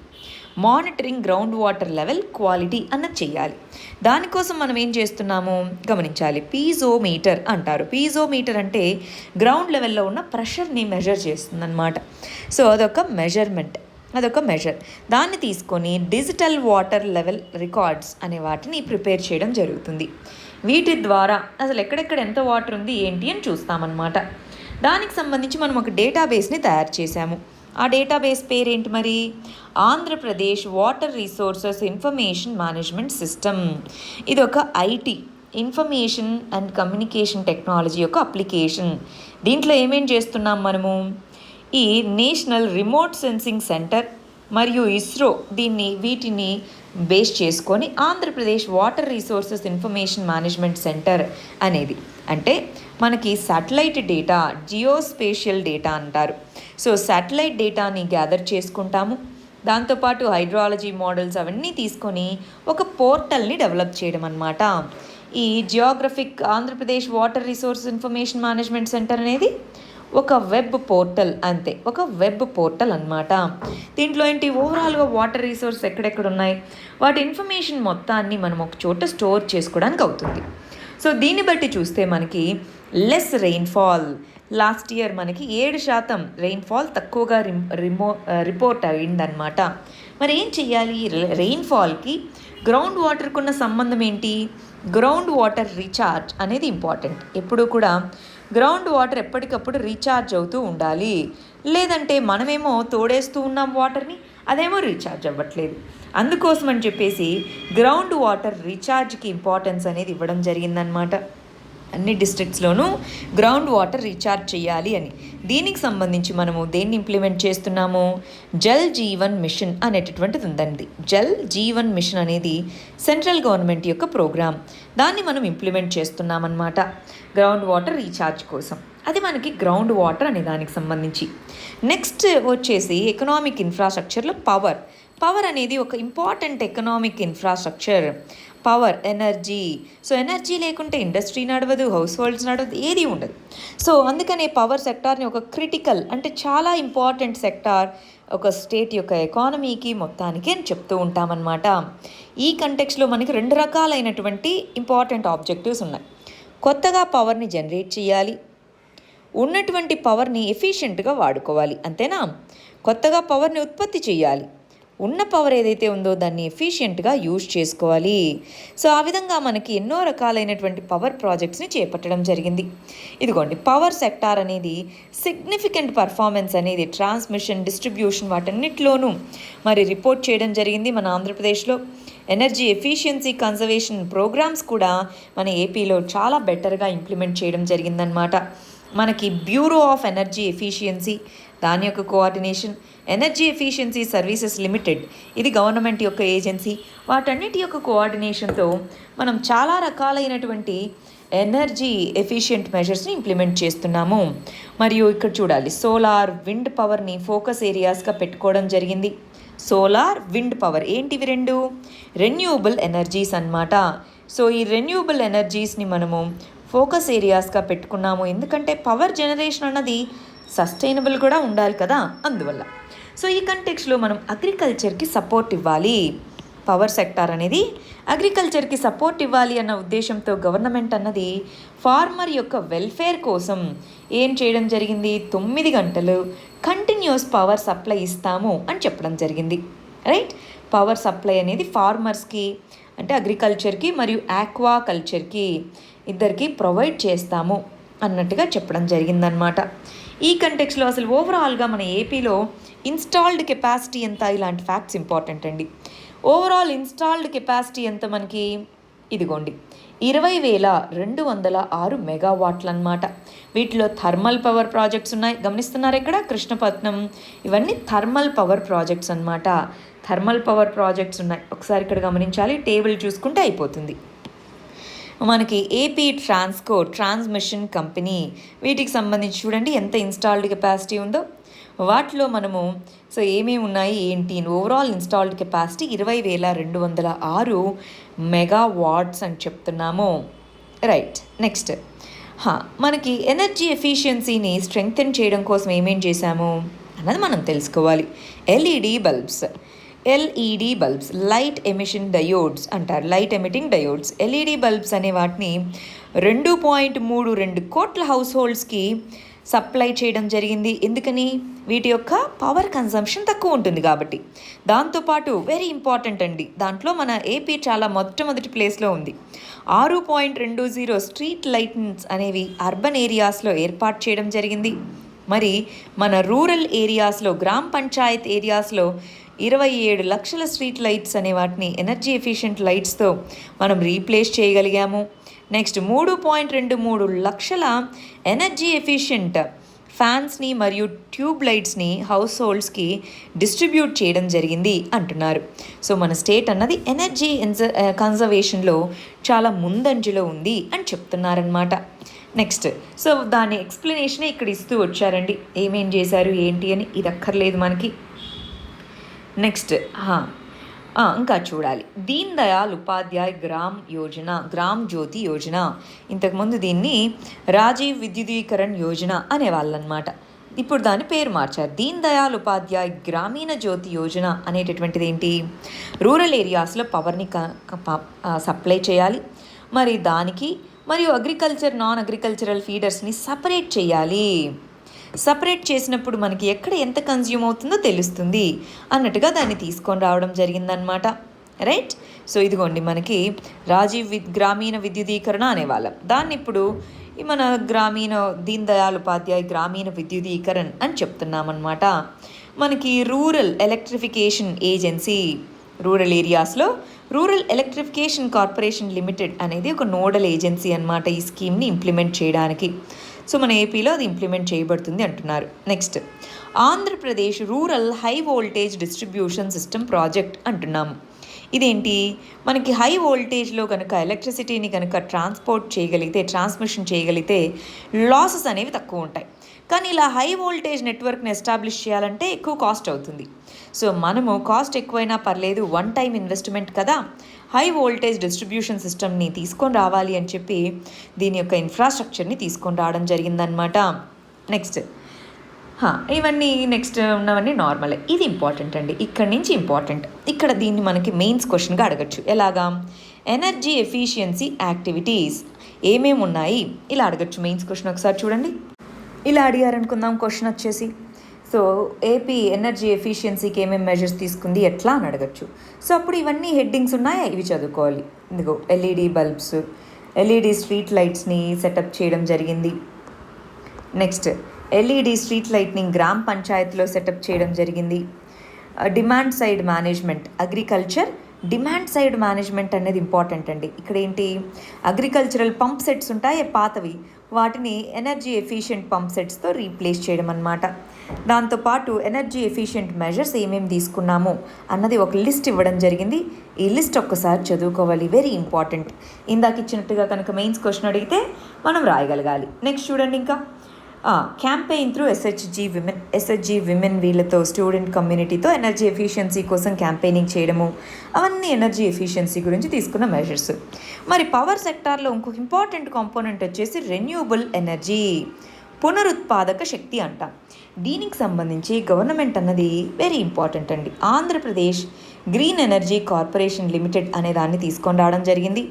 monitoring ground water level quality అన్నది చేయాలి. దానికోసం మనం ఏం చేస్తున్నాము గమనించాలి. పీజోమీటర్ అంటారు. పీజోమీటర్ అంటే గ్రౌండ్ లెవెల్లో ఉన్న ప్రెషర్ని మెజర్ చేస్తుందన్నమాట. సో అదొక మెజర్. దాన్ని తీసుకొని డిజిటల్ వాటర్ లెవెల్ రికార్డ్స్ అనే వాటిని ప్రిపేర్ చేయడం జరుగుతుంది. వీటి ద్వారా అసలు ఎక్కడెక్కడ ఎంత వాటర్ ఉంది ఏంటి అని చూస్తామన్నమాట. దానికి సంబంధించి మనం ఒక డేటాబేస్ని తయారు చేశాము. ఆ డేటాబేస్ పేరేంటి మరి? Andhra Pradesh water resources information management system. ఇది ఒక IT, information and communication technology యొక్క అప్లికేషన్. దీంట్లో ఏమేం చేస్తున్నాం మనము? ఈ నేషనల్ రిమోట్ సెన్సింగ్ సెంటర్ మరియు ఇస్రో వీటిని బేస్ చేసుకొని Andhra Pradesh water resources information management centre అనేది, అంటే మనకి శాటిలైట్ డేటా, జియోస్పేషియల్ డేటా అంటారు. సో శాటిలైట్ డేటాని గ్యాదర్ చేసుకుంటాము. దాంతోపాటు హైడ్రాలజీ మోడల్స్ అవన్నీ తీసుకొని ఒక పోర్టల్ని డెవలప్ చేయడం అన్నమాట. ఈ geographic Andhra Pradesh water resources information management centre అనేది ఒక వెబ్ పోర్టల్, అంతే, ఒక వెబ్ పోర్టల్ అన్నమాట. దీంట్లో ఏంటి, ఓవరాల్గా వాటర్ రిసోర్స్ ఎక్కడెక్కడ ఉన్నాయి వాటి ఇన్ఫర్మేషన్ మొత్తాన్ని మనం ఒక చోట స్టోర్ చేసుకోవడానికి అవుతుంది. సో దీన్ని బట్టి చూస్తే మనకి లెస్ రెయిన్ఫాల్, లాస్ట్ ఇయర్ మనకి 7% రెయిన్ఫాల్ తక్కువగా రిపోర్ట్ అయిందనమాట. మరి ఏం చెయ్యాలి? రెయిన్ఫాల్కి గ్రౌండ్ వాటర్కున్న సంబంధం ఏంటి? గ్రౌండ్ వాటర్ రీఛార్జ్ అనేది ఇంపార్టెంట్. ఎప్పుడు కూడా గ్రౌండ్ వాటర్ ఎప్పటికప్పుడు రీఛార్జ్ అవుతూ ఉండాలి. లేదంటే మనమేమో తోడేస్తూ ఉన్నాం వాటర్ని, అదేమో రీఛార్జ్ అవ్వట్లేదు. అందుకోసం అని చెప్పేసి గ్రౌండ్ వాటర్ రీఛార్జ్కి ఇంపార్టెన్స్ అనేది ఇవ్వడం జరిగిందనమాట. అన్ని డిస్ట్రిక్ట్స్లోనూ గ్రౌండ్ వాటర్ రీఛార్జ్ చేయాలి అని. దీనికి సంబంధించి మనము దేన్ని ఇంప్లిమెంట్ చేస్తున్నాము? జల్ జీవన్ మిషన్ అనేటటువంటిది ఉందండి. జల్ జీవన్ మిషన్ అనేది సెంట్రల్ గవర్నమెంట్ యొక్క ప్రోగ్రామ్. దాన్ని మనం ఇంప్లిమెంట్ చేస్తున్నామన్నమాట గ్రౌండ్ వాటర్ రీఛార్జ్ కోసం. అది మనకి గ్రౌండ్ వాటర్ అనే దానికి సంబంధించి. నెక్స్ట్ వచ్చేసి ఎకనామిక్ ఇన్ఫ్రాస్ట్రక్చర్లో పవర్ అనేది ఒక important economic infrastructure. Power, energy. So energy లేకుంటే ఇండస్ట్రీ నడవదు, హౌస్ హోల్డ్స్ నడవదు, ఏది ఉండదు. సో అందుకనే పవర్ సెక్టార్ని ఒక క్రిటికల్, అంటే చాలా ఇంపార్టెంట్ సెక్టార్ ఒక స్టేట్ యొక్క ఎకానమీకి మొత్తానికి అని చెప్తూ ఉంటామన్నమాట. ఈ కంటెక్స్లో మనకి 2 రకాలైనటువంటి ఇంపార్టెంట్ ఆబ్జెక్టివ్స్ ఉన్నాయి. కొత్తగా పవర్ని జనరేట్ చేయాలి, ఉన్నటువంటి పవర్ని ఎఫిషియెంట్గా వాడుకోవాలి. అంతేనా? కొత్తగా పవర్ని ఉత్పత్తి చేయాలి, ఉన్న పవర్ ఏదైతే ఉందో దాన్ని ఎఫిషియెంట్గా యూజ్ చేసుకోవాలి. సో ఆ విధంగా మనకి ఎన్నో రకాలైనటువంటి పవర్ ప్రాజెక్ట్స్ని చేపట్టడం జరిగింది. ఇదిగోండి, పవర్ సెక్టార్ అనేది సిగ్నిఫికెంట్ పర్ఫార్మెన్స్ అనేది ట్రాన్స్మిషన్, డిస్ట్రిబ్యూషన్ వాటన్నిటిలోనూ మరి రిపోర్ట్ చేయడం జరిగింది మన ఆంధ్రప్రదేశ్లో. ఎనర్జీ ఎఫిషియన్సీ కన్జర్వేషన్ ప్రోగ్రామ్స్ కూడా మన ఏపీలో చాలా బెటర్గా ఇంప్లిమెంట్ చేయడం జరిగిందనమాట. మనకి బ్యూరో ఆఫ్ ఎనర్జీ ఎఫిషియన్సీ, దాని యొక్క coordination, energy efficiency services limited, ఇది గవర్నమెంట్ యొక్క ఏజెన్సీ. వాటన్నిటి యొక్క కోఆర్డినేషన్తో మనం చాలా రకాలైనటువంటి ఎనర్జీ ఎఫిషియెంట్ మెజర్స్ని ఇంప్లిమెంట్ చేస్తున్నాము. మరియు ఇక్కడ చూడాలి, సోలార్, విండ్ పవర్ని ఫోకస్ ఏరియాస్గా పెట్టుకోవడం జరిగింది. సోలార్, విండ్ పవర్ ఏంటివి? 2 రెన్యూవబుల్ ఎనర్జీస్ అన్నమాట. సో ఈ రెన్యూవబుల్ ఎనర్జీస్ని మనము ఫోకస్ ఏరియాస్గా పెట్టుకున్నాము. ఎందుకంటే పవర్ జనరేషన్ అన్నది సస్టైనబుల్ కూడా ఉండాలి కదా, అందువల్ల. సో ఈ కంటెక్స్లో మనం అగ్రికల్చర్కి సపోర్ట్ ఇవ్వాలి. పవర్ సెక్టార్ అనేది అగ్రికల్చర్కి సపోర్ట్ ఇవ్వాలి అన్న ఉద్దేశంతో గవర్నమెంట్ అన్నది ఫార్మర్ యొక్క వెల్ఫేర్ కోసం ఏం చేయడం జరిగింది? 9 గంటలు కంటిన్యూస్ పవర్ సప్లై ఇస్తాము అని చెప్పడం జరిగింది. రైట్? పవర్ సప్లై అనేది ఫార్మర్స్కి, అంటే అగ్రికల్చర్కి మరియు ఆక్వా కల్చర్కి ఇద్దరికి ప్రొవైడ్ చేస్తాము అన్నట్టుగా చెప్పడం జరిగిందనమాట. ఈ కంటెక్స్లో అసలు ఓవరాల్గా మన ఏపీలో ఇన్స్టాల్డ్ కెపాసిటీ ఎంత, ఇలాంటి ఫ్యాక్ట్స్ ఇంపార్టెంట్ అండి. ఓవరాల్ ఇన్స్టాల్డ్ కెపాసిటీ ఎంత మనకి? ఇదిగోండి, 20,206 మెగావాట్లు అన్నమాట. వీటిలో థర్మల్ పవర్ ప్రాజెక్ట్స్ ఉన్నాయి, గమనిస్తున్నారు ఇక్కడ కృష్ణపట్నం, ఇవన్నీ థర్మల్ పవర్ ప్రాజెక్ట్స్ అన్నమాట. థర్మల్ పవర్ ప్రాజెక్ట్స్ ఉన్నాయి, ఒకసారి ఇక్కడ గమనించాలి, టేబుల్ చూసుకుంటే అయిపోతుంది. మనకి ఏపీ ట్రాన్స్మిషన్ కంపెనీ, వీటికి సంబంధించి చూడండి ఎంత ఇన్స్టాల్డ్ కెపాసిటీ ఉందో. వాటిలో మనము సో ఏమేమి ఉన్నాయి ఏంటి, ఓవరాల్ ఇన్స్టాల్డ్ కెపాసిటీ 20,206 మెగావాట్స్ అని చెప్తున్నాము. రైట్, నెక్స్ట్ మనకి ఎనర్జీ ఎఫిషియన్సీని స్ట్రెంగ్తెన్ చేయడం కోసం ఏమేం చేశాము అన్నది మనం తెలుసుకోవాలి. LED bulbs, light emission diodes అంటారు, light emitting diodes. LED bulbs అనే వాటిని 2.32 కోట్ల హౌస్ హోల్డ్స్కి సప్లై చేయడం జరిగింది. ఎందుకని? వీటి యొక్క పవర్ కన్సంప్షన్ తక్కువ ఉంటుంది కాబట్టి. దాంతోపాటు వెరీ ఇంపార్టెంట్ అండి, దాంట్లో మన ఏపీ చాలా మొట్టమొదటి ప్లేస్లో ఉంది. 6.20 స్ట్రీట్ లైట్స్ అనేవి అర్బన్ ఏరియాస్లో ఏర్పాటు చేయడం జరిగింది. మరి మన రూరల్ ఏరియాస్లో, గ్రామ పంచాయత్ ఏరియాస్లో 27 లక్షల స్ట్రీట్ లైట్స్ అనే వాటిని ఎనర్జీ ఎఫిషియెంట్ లైట్స్తో మనం రీప్లేస్ చేయగలిగాము. నెక్స్ట్ 3.23 లక్షల ఎనర్జీ ఎఫిషియెంట్ ఫ్యాన్స్ని మరియు ట్యూబ్ లైట్స్ని హౌస్ హోల్డ్స్కి డిస్ట్రిబ్యూట్ చేయడం జరిగింది అంటున్నారు. సో మన స్టేట్ అన్నది ఎనర్జీ కన్జర్వేషన్లో చాలా ముందంజలో ఉంది అని చెప్తున్నారనమాట. నెక్స్ట్ సో దాని ఎక్స్ప్లెనేషనే ఇక్కడ ఇస్తూ వచ్చారండి, ఏమేం చేశారు ఏంటి అని. ఇది అక్కర్లేదు మనకి. నెక్స్ట్ ఇంకా చూడాలి, దీన్ దయాళ్ ఉపాధ్యాయ్ గ్రామ్ జ్యోతి యోజన. ఇంతకుముందు దీన్ని రాజీవ్ విద్యుదీకరణ్ యోజన అనేవాళ్ళనమాట. ఇప్పుడు దాని పేరు మార్చారు, దీన్ దయాళ్ ఉపాధ్యాయ్ గ్రామీణ జ్యోతి యోజన అనేటటువంటిది ఏంటి? రూరల్ ఏరియాస్లో పవర్ని సప్లై చేయాలి, మరి దానికి మరియు నాన్ అగ్రికల్చరల్ ఫీడర్స్ని సపరేట్ చేయాలి. సపరేట్ చేసినప్పుడు మనకి ఎక్కడ ఎంత కన్జ్యూమ్ అవుతుందో తెలుస్తుంది అన్నట్టుగా దాన్ని తీసుకొని రావడం జరిగిందనమాట. రైట్? సో ఇదిగోండి, మనకి రాజీవ్ గ్రామీణ విద్యుదీకరణ అనేవాళ్ళం, దాన్ని ఇప్పుడు ఈ మన గ్రామీణ దీన్ దయాళ్ ఉపాధ్యాయ గ్రామీణ విద్యుదీకరణ్ అని చెప్తున్నామన్నమాట. మనకి రూరల్ ఎలక్ట్రిఫికేషన్ ఏజెన్సీ, రూరల్ ఏరియాస్లో రూరల్ ఎలక్ట్రిఫికేషన్ కార్పొరేషన్ లిమిటెడ్ అనేది ఒక నోడల్ ఏజెన్సీ అన్నమాట ఈ స్కీమ్ని ఇంప్లిమెంట్ చేయడానికి. సో మన ఏపీలో అది ఇంప్లిమెంట్ చేయబడుతుంది అంటున్నారు. Next, Andhra Pradesh rural high voltage distribution system project అంటున్నాము. ఇదేంటి, మనకి హై వోల్టేజ్లో కనుక ఎలక్ట్రిసిటీని కనుక ట్రాన్స్మిషన్ చేయగలిగితే లాసెస్ అనేవి తక్కువ ఉంటాయి. కానీ ఇలా హై వోల్టేజ్ నెట్వర్క్ని ఎస్టాబ్లిష్ చేయాలంటే ఎక్కువ కాస్ట్ అవుతుంది. సో మనము కాస్ట్ ఎక్కువైనా పర్లేదు, వన్ టైం ఇన్వెస్ట్మెంట్ కదా, హై వోల్టేజ్ డిస్ట్రిబ్యూషన్ సిస్టమ్ని తీసుకొని రావాలి అని చెప్పి దీని యొక్క ఇన్ఫ్రాస్ట్రక్చర్ని తీసుకొని రావడం జరిగిందనమాట. నెక్స్ట్ ఇవన్నీ నెక్స్ట్ ఉన్నవన్నీ నార్మలే. ఇది ఇంపార్టెంట్ అండి, ఇక్కడి నుంచి ఇంపార్టెంట్. ఇక్కడ దీన్ని మనకి మెయిన్స్ క్వశ్చన్గా అడగచ్చు. ఎలాగా, ఎనర్జీ ఎఫిషియన్సీ యాక్టివిటీస్ ఏమేమి ఉన్నాయి ఇలా అడగచ్చు మెయిన్స్ క్వశ్చన్. ఒకసారి చూడండి, ఇలా అడిగారనుకుందాం క్వశ్చన్ వచ్చేసి. సో ఏపీ ఎనర్జీ ఎఫిషియన్సీకి ఏమేమి మెజర్స్ తీసుకుంది ఎట్లా అని అడగచ్చు. సో అప్పుడు ఇవన్నీ హెడ్డింగ్స్ ఉన్నాయా, ఇవి చదువుకోవాలి. ఇదిగో ఎల్ఈడి బల్బ్స్, ఎల్ఈడి స్ట్రీట్ లైట్స్ని సెటప్ చేయడం జరిగింది. నెక్స్ట్, ఎల్ఈడి స్ట్రీట్ లైట్ని గ్రామ పంచాయతీలో సెటప్ చేయడం జరిగింది. Demand side management, agriculture demand side management అనేది ఇంపార్టెంట్ అండి. ఇక్కడ ఏంటి, అగ్రికల్చరల్ పంప్ సెట్స్ ఉంటాయి పాతవి, వాటిని ఎనర్జీ ఎఫిషియెంట్ పంప్ సెట్స్తో రీప్లేస్ చేయడం అన్నమాట. దాంతోపాటు ఎనర్జీ ఎఫిషియెంట్ మెజర్స్ ఏమేమి తీసుకున్నామో అన్నది ఒక లిస్ట్ ఇవ్వడం జరిగింది. ఈ లిస్ట్ ఒక్కసారి చదువుకోవాలి, వెరీ ఇంపార్టెంట్. ఇందాక ఇచ్చినట్టుగా కనుక మెయిన్స్ క్వశ్చన్ అడిగితే మనం రాయగలగాలి. నెక్స్ట్ చూడండి, ఇంకా క్యాంపెయిన్ త్రూ ఎస్హెచ్జి విమెన్ వీళ్ళతో స్టూడెంట్ కమ్యూనిటీతో ఎనర్జీ ఎఫిషియన్సీ కోసం క్యాంపెయినింగ్ చేయడము, అవన్నీ ఎనర్జీ ఎఫిషియన్సీ గురించి తీసుకున్న మెజర్స్. మరి పవర్ సెక్టార్లో ఇంకొక ఇంపార్టెంట్ కాంపోనెంట్ వచ్చేసి రెన్యూబుల్ ఎనర్జీ, పునరుత్పాదక శక్తి అంట. దీనికి సంబంధించి గవర్నమెంట్ అన్నది వెరీ ఇంపార్టెంట్ అండి. Andhra Pradesh green energy corporation limited అనే దాన్ని తీసుకొని రావడం జరిగింది.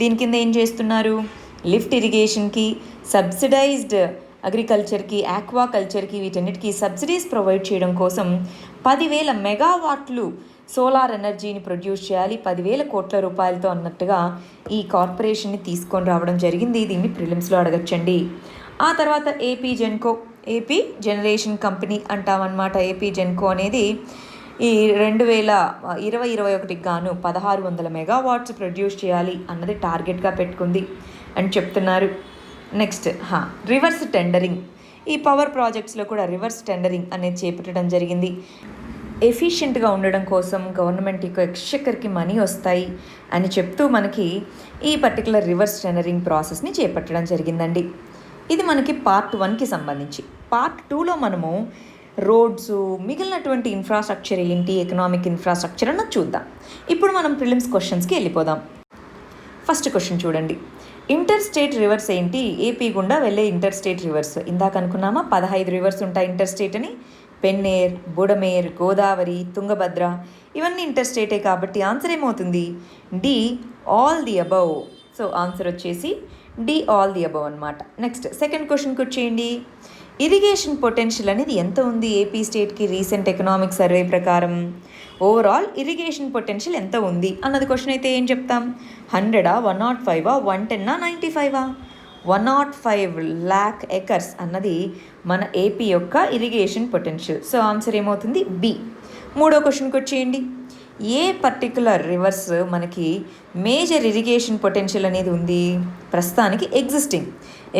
దీని కింద ఏం చేస్తున్నారు, లిఫ్ట్ ఇరిగేషన్కి, సబ్సిడైజ్డ్ అగ్రికల్చర్కి, ఆక్వాకల్చర్కి, వీటన్నిటికీ సబ్సిడీస్ ప్రొవైడ్ చేయడం కోసం 10,000 మెగావాట్లు సోలార్ ఎనర్జీని ప్రొడ్యూస్ చేయాలి 10,000 కోట్ల రూపాయలతో అన్నట్టుగా ఈ కార్పొరేషన్ని తీసుకొని రావడం జరిగింది. దీన్ని ప్రిలిమ్స్లో అడగచ్చండి. ఆ తర్వాత ఏపీ జనరేషన్ కంపెనీ అంటామన్నమాట. ఏపీ జెన్కో అనేది ఈ 2020-21 గాను 1600 మెగావాట్స్ ప్రొడ్యూస్ చేయాలి అన్నది టార్గెట్గా పెట్టుకుంది అని చెప్తున్నారు. నెక్స్ట్ రివర్స్ టెండరింగ్, ఈ పవర్ ప్రాజెక్ట్స్లో కూడా రివర్స్ టెండరింగ్ అనేది చేపట్టడం జరిగింది. ఎఫిషియెంట్గా ఉండడం కోసం గవర్నమెంట్ యొక్క ఎక్స్చెక్కర్కి మనీ వస్తాయి అని చెప్తూ మనకి ఈ పర్టికులర్ రివర్స్ టెండరింగ్ ప్రాసెస్ని చేపట్టడం జరిగిందండి. ఇది మనకి పార్ట్ 1కి సంబంధించి. పార్ట్ 2లో మనము రోడ్స్, మిగిలినటువంటి ఇన్ఫ్రాస్ట్రక్చర్ ఏంటి, ఎకనామిక్ ఇన్ఫ్రాస్ట్రక్చర్ అన్నది చూద్దాం. ఇప్పుడు మనం ప్రిలిమ్స్ క్వశ్చన్స్కి వెళ్ళిపోదాం. ఫస్ట్ క్వశ్చన్ చూడండి, ఇంటర్ స్టేట్ రివర్స్ ఏంటి, ఏపీ గుండా వెళ్ళే ఇంటర్ స్టేట్ రివర్స్. ఇందాక అనుకున్నామా 15 రివర్స్ ఉంటాయి ఇంటర్ స్టేట్ అని, పెన్నేర్, బుడమేర్, గోదావరి, తుంగభద్ర, ఇవన్నీ ఇంటర్ స్టేటే కాబట్టి ఆన్సర్ ఏమవుతుంది, D all the above. So answer వచ్చేసి డి ఆల్ ది అబవ్ అనమాట. నెక్స్ట్ సెకండ్ క్వశ్చన్కి వచ్చేయండి, ఇరిగేషన్ పొటెన్షియల్ అనేది ఎంత ఉంది ఏపీ స్టేట్కి రీసెంట్ ఎకనామిక్ సర్వే ప్రకారం. ఓవరాల్ ఇరిగేషన్ పొటెన్షియల్ ఎంత ఉంది అన్నది క్వశ్చన్ అయితే ఏం చెప్తాం, 100, 105, 110, 95? 105 lakh acres అన్నది మన ఏపీ యొక్క ఇరిగేషన్ పొటెన్షియల్. సో ఆన్సర్ ఏమవుతుంది, బి. మూడో క్వశ్చన్కి వచ్చేయండి, ఏ పర్టికులర్ రివర్స్ మనకి మేజర్ ఇరిగేషన్ పొటెన్షియల్ అనేది ఉంది ప్రస్తుతానికి,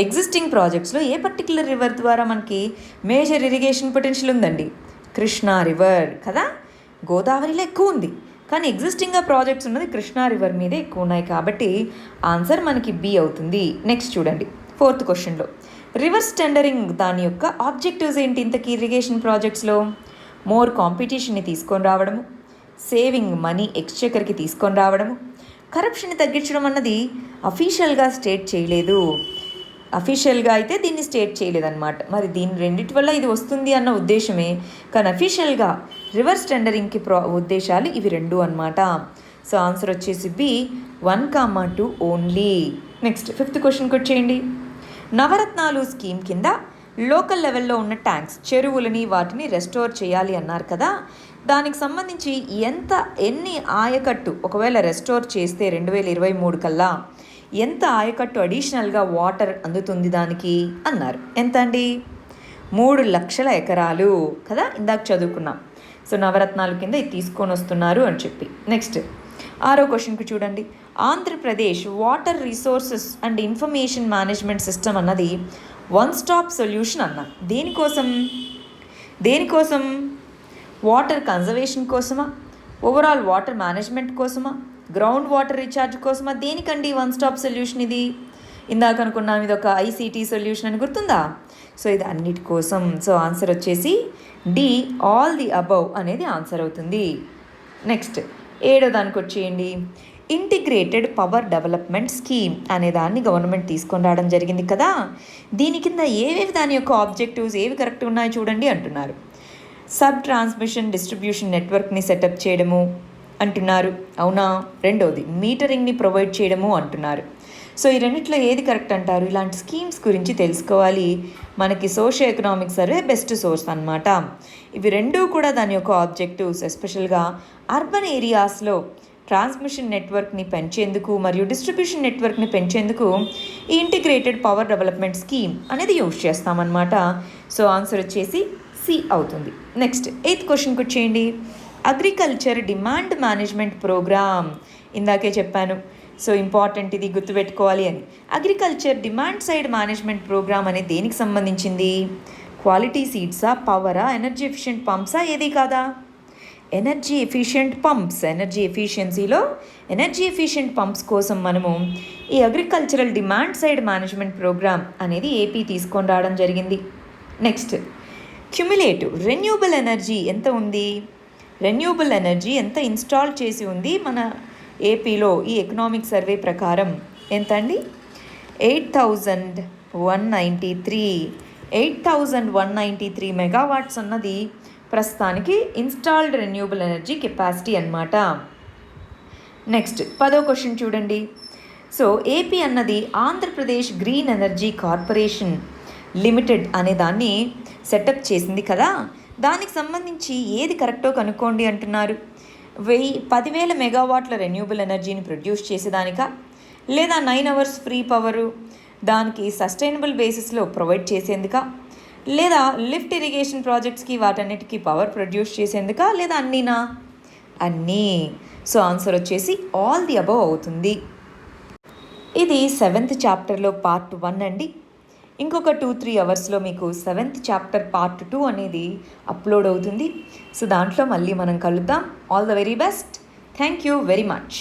ఎగ్జిస్టింగ్ ప్రాజెక్ట్స్లో ఏ పర్టికులర్ రివర్ ద్వారా మనకి మేజర్ ఇరిగేషన్ పొటెన్షియల్ ఉందండి, కృష్ణా రివర్ కదా. గోదావరిలో ఎక్కువ ఉంది, కానీ ఎగ్జిస్టింగ్గా ప్రాజెక్ట్స్ ఉన్నది కృష్ణా రివర్ మీదే ఎక్కువ ఉన్నాయి కాబట్టి ఆన్సర్ మనకి బి అవుతుంది. నెక్స్ట్ చూడండి, ఫోర్త్ క్వశ్చన్లో రివర్స్ టెండరింగ్ దాని యొక్క ఆబ్జెక్టివ్స్ ఏంటి ఇంతకీ ఇరిగేషన్ ప్రాజెక్ట్స్లో, మోర్ కాంపిటీషన్ని తీసుకొని రావడము, సేవింగ్ మనీ ఎక్స్చెక్కర్కి తీసుకొని రావడము, కరప్షన్ని తగ్గించడం అన్నది అఫీషియల్గా స్టేట్ చేయలేదు, అఫీషియల్గా అయితే దీన్ని స్టేట్ చేయలేదన్నమాట. మరి దీని రెండింటి వల్ల ఇది వస్తుంది అన్న ఉద్దేశమే, కానీ అఫీషియల్గా రివర్స్ టెండరింగ్కి ఉద్దేశాలు ఇవి రెండు అన్నమాట. సో ఆన్సర్ వచ్చేసి బి 1, 2 ఓన్లీ. నెక్స్ట్ ఫిఫ్త్ క్వశ్చన్కి వచ్చేయండి, నవరత్నాలు స్కీమ్ కింద లోకల్ లెవెల్లో ఉన్న ట్యాంక్స్, చెరువులని వాటిని రెస్టోర్ చేయాలి అన్నారు కదా, దానికి సంబంధించి ఎన్ని ఆయకట్టు ఒకవేళ రెస్టోర్ చేస్తే 2023 కల్లా ఎంత ఆయకట్టు అడిషనల్గా వాటర్ అందుతుంది దానికి అన్నారు. ఎంత అండి? 3,00,000 ఎకరాలు కదా, ఇందాక చదువుకున్నాం. సో నవరత్నాల కింద ఇది తీసుకొని వస్తున్నారు అని చెప్పి. నెక్స్ట్ 6వ క్వశ్చన్కి చూడండి. Andhra Pradesh water resources and information management system అన్నది వన్ స్టాప్ సొల్యూషన్ అన్న. దేనికోసం? వాటర్ కన్జర్వేషన్ కోసమా, ఓవరాల్ వాటర్ మేనేజ్మెంట్ కోసమా, గ్రౌండ్ వాటర్ రీఛార్జ్ కోసమా, దేనికండి వన్ స్టాప్ సొల్యూషన్ ఇది? ఇందాక అనుకున్నాం ఇది ఒక ఐసీటీ సొల్యూషన్ అని, గుర్తుందా? సో ఇది అన్నిటి కోసం. సో ఆన్సర్ వచ్చేసి డి, ఆల్ ది అబవ్ అనేది ఆన్సర్ అవుతుంది. నెక్స్ట్ 7వ దానికి వచ్చేయండి. ఇంటిగ్రేటెడ్ పవర్ డెవలప్మెంట్ స్కీమ్ అనే దాన్ని గవర్నమెంట్ తీసుకొని రావడం జరిగింది కదా. దీని కింద ఏవేవి దాని యొక్క ఆబ్జెక్టివ్స్ ఏవి కరెక్ట్గా ఉన్నాయో చూడండి అంటున్నారు. సబ్ ట్రాన్స్మిషన్ డిస్ట్రిబ్యూషన్ నెట్వర్క్ని సెటప్ చేయడము అంటున్నారు, అవునా? 2వది మీటరింగ్ని ప్రొవైడ్ చేయడము అంటున్నారు. సో ఈ రెండిట్లో ఏది కరెక్ట్ అంటారు? ఇలాంటి స్కీమ్స్ గురించి తెలుసుకోవాలి. మనకి socio economic survey best source అన్నమాట. ఇవి రెండూ కూడా దాని యొక్క ఆబ్జెక్టివ్స్, ఎస్పెషల్గా అర్బన్ ఏరియాస్లో ట్రాన్స్మిషన్ నెట్వర్క్ని పెంచేందుకు మరియు డిస్ట్రిబ్యూషన్ నెట్వర్క్ని పెంచేందుకు ఈ ఇంటిగ్రేటెడ్ పవర్ డెవలప్మెంట్ స్కీమ్ అనేది యూజ్ చేస్తామన్నమాట. సో ఆన్సర్ వచ్చేసి సి అవుతుంది. నెక్స్ట్ 8th క్వశ్చన్కి వచ్చేయండి. అగ్రికల్చర్ డిమాండ్ మేనేజ్మెంట్ ప్రోగ్రామ్, ఇందాకే చెప్పాను. సో ఇంపార్టెంట్, ఇది గుర్తుపెట్టుకోవాలి అని. Agriculture demand side management program అనేది దేనికి సంబంధించింది? క్వాలిటీ సీడ్సా, పవరా, ఎనర్జీ ఎఫిషియెంట్ పంప్సా, ఏది కాదా? Energy efficient pumps. ఎనర్జీ ఎఫిషియన్సీలో ఎనర్జీ ఎఫిషియెంట్ పంప్స్ కోసం మనము ఈ agricultural demand side management program అనేది ఏపీ తీసుకొని రావడం జరిగింది. నెక్స్ట్ క్యుములేటివ్ రెన్యూబుల్ ఎనర్జీ ఎంత ఉంది? రెన్యూబుల్ ఎనర్జీ ఎంత ఇన్స్టాల్ చేసి ఉంది మన ఏపీలో ఈ ఎకనామిక్ సర్వే ప్రకారం ఎంత అండి? 8,193 మెగావాట్స్ అన్నది ప్రస్తుతానికి ఇన్స్టాల్డ్ రెన్యూబుల్ ఎనర్జీ కెపాసిటీ అన్నమాట. నెక్స్ట్ 10వ క్వశ్చన్ చూడండి. సో ఏపీ అన్నది Andhra Pradesh green energy corporation limited అనే దాన్ని సెటప్ చేసింది కదా. దానికి సంబంధించి ఏది కరెక్టో కనుక్కోండి అంటున్నారు. 10,000 మెగావాట్ల రెన్యూబుల్ ఎనర్జీని ప్రొడ్యూస్ చేసేదానికా, లేదా 9 అవర్స్ ఫ్రీ పవరు దానికి సస్టైనబుల్ బేసిస్లో ప్రొవైడ్ చేసేందుకా, లేదా లిఫ్ట్ ఇరిగేషన్ ప్రాజెక్ట్స్కి వాటన్నిటికీ పవర్ ప్రొడ్యూస్ చేసేందుకా, లేదా అన్నీనా? అన్నీ. సో ఆన్సర్ వచ్చేసి ఆల్ ది అబవ్ అవుతుంది. ఇది 7th చాప్టర్లో పార్ట్ 1 అండి. ఇంకొక 2-3 అవర్స్లో మీకు 7th చాప్టర్ పార్ట్ 2 అనేది అప్లోడ్ అవుతుంది. సో దాంట్లో మళ్ళీ మనం కలుద్దాం. All the very best. Thank you very much.